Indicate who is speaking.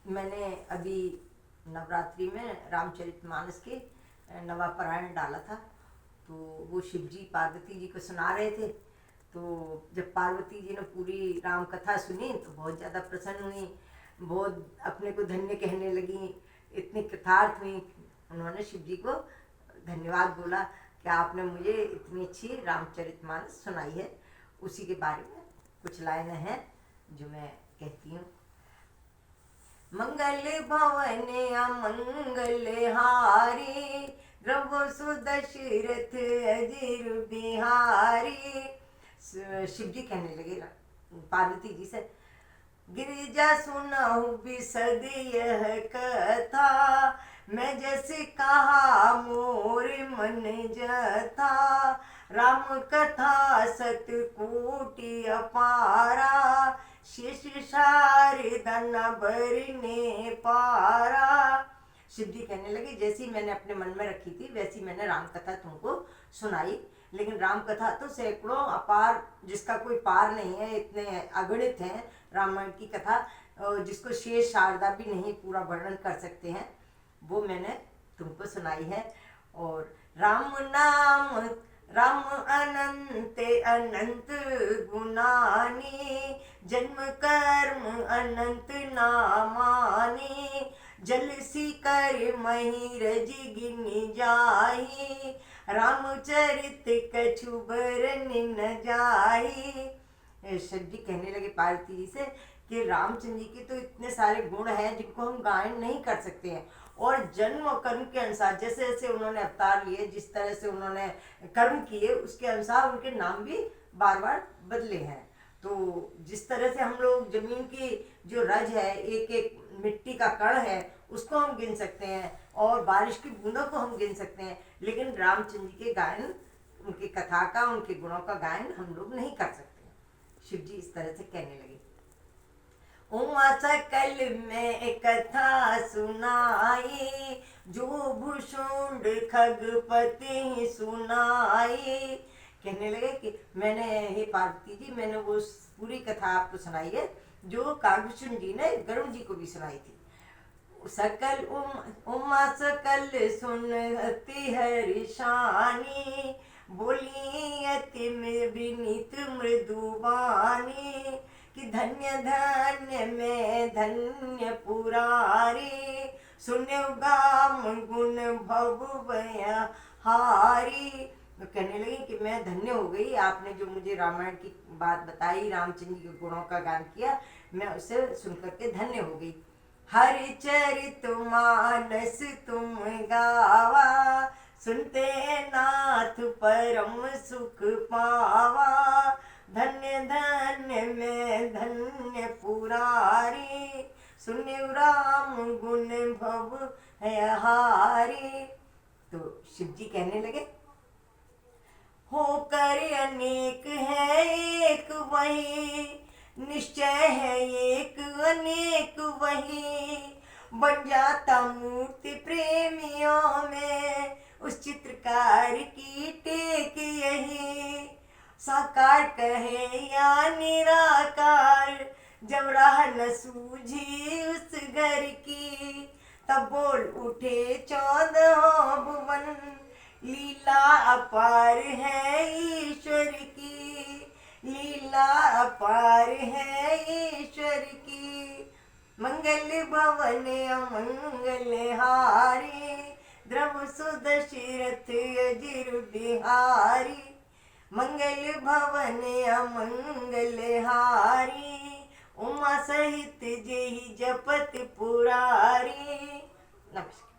Speaker 1: मैंने अभी नवरात्रि में रामचरितमानस के नवा पारायण डाला था। तो वो शिव जी पार्वती जी को सुना रहे थे। तो जब पार्वती जी ने पूरी राम कथा सुनी तो बहुत ज़्यादा प्रसन्न हुई, बहुत अपने को धन्य कहने लगी, इतनी कृतार्थ हुई। उन्होंने शिव जी को धन्यवाद बोला कि आपने मुझे इतनी अच्छी रामचरितमानस सुनाई है। उसी के बारे में कुछ लाइनें हैं जो मैं कहती हूँ। मंगल भवन अमंगल हारी, द्रव सुदशरथ अजीर बिहारी। शिव जी कहने लगे पार्वती जी से, गिरिजा सुनाऊं बिसद यह कथा, मैं जैसे कहा मोर मन जथा। राम कथा सतकोटि अपारा, शेष शारदा न बरने पारा। शिव जी कहने लगे, जैसी मैंने अपने मन में रखी थी वैसी मैंने राम कथा तुमको सुनाई, लेकिन राम कथा तो सैकड़ों अपार, जिसका कोई पार नहीं है, इतने अगणित हैं रामायण की कथा, जिसको शेष शारदा भी नहीं पूरा वर्णन कर सकते हैं, वो मैंने तुमको सुनाई है। और राम नाम राम अनंत अनंत गुनानी, जन्म कर्म अनंत नामानी। जल सी कर महीरज गिन जाही, रामचरित कछु बरन न जाही। शिव जी कहने लगे पार्वती जी से कि रामचंद्र जी के तो इतने सारे गुण हैं जिनको हम गायन नहीं कर सकते हैं, और जन्म और कर्म के अनुसार जैसे जैसे उन्होंने अवतार लिए, जिस तरह से उन्होंने कर्म किए, उसके अनुसार उनके नाम भी बार बार बदले हैं। तो जिस तरह से हम लोग जमीन की जो रज है, एक एक मिट्टी का कण है, उसको हम गिन सकते हैं, और बारिश की बूंदों को हम गिन सकते हैं, लेकिन रामचंद्र जी के गायन, उनकी कथा का, उनके गुणों का गायन हम लोग नहीं कर सकते। शिव जी इस तरह से कहने लगे, उमा सकल में कथा सुनाई, जो भूषुंड खगपति सुनाई। कहने लगे कि मैंने, हे पार्वती जी, मैंने वो पूरी कथा आपको सुनाई है जो कागभूषण जी ने गरुड़ जी को भी सुनाई थी। सकल उमा सकल सुनती हर्षानी, बोली अति विनीत मृदुबानी। कि धन्य धन्य में धन्य पुरारी, सुन्य गाम गुण भव हारी। तो कहने लगी कि मैं धन्य हो गई, आपने जो मुझे रामायण की बात बताई, रामचंद्र के गुणों का गान किया, मैं उसे सुनकर के धन्य हो गई। हरिचरित मानस तुम गावा, सुनते नाथ परम सुख पावा। धन्य धन्य में धन्य पुरारी, सुन्य राम गुण भव है हारी। तो शिव जी कहने लगे, होकर अनेक है एक वही, निश्चय है एक अनेक वही। बन जाता मूर्ति प्रेमियों में, उस चित्रकार की टेक यही। साकार कहे या निराकार, जब राह न सूझी उस घर की, तब बोल उठे 14 भुवन। लीला अपार है ईश्वर की, लीला अपार है ईश्वर की। मंगल भवन अमंगल हारी, द्रव सुदशरथ अजीर बिहारी। मंगल भवन अमंगल हारी, उमा सहित जेहि जपत पुरारी। नमस्कार।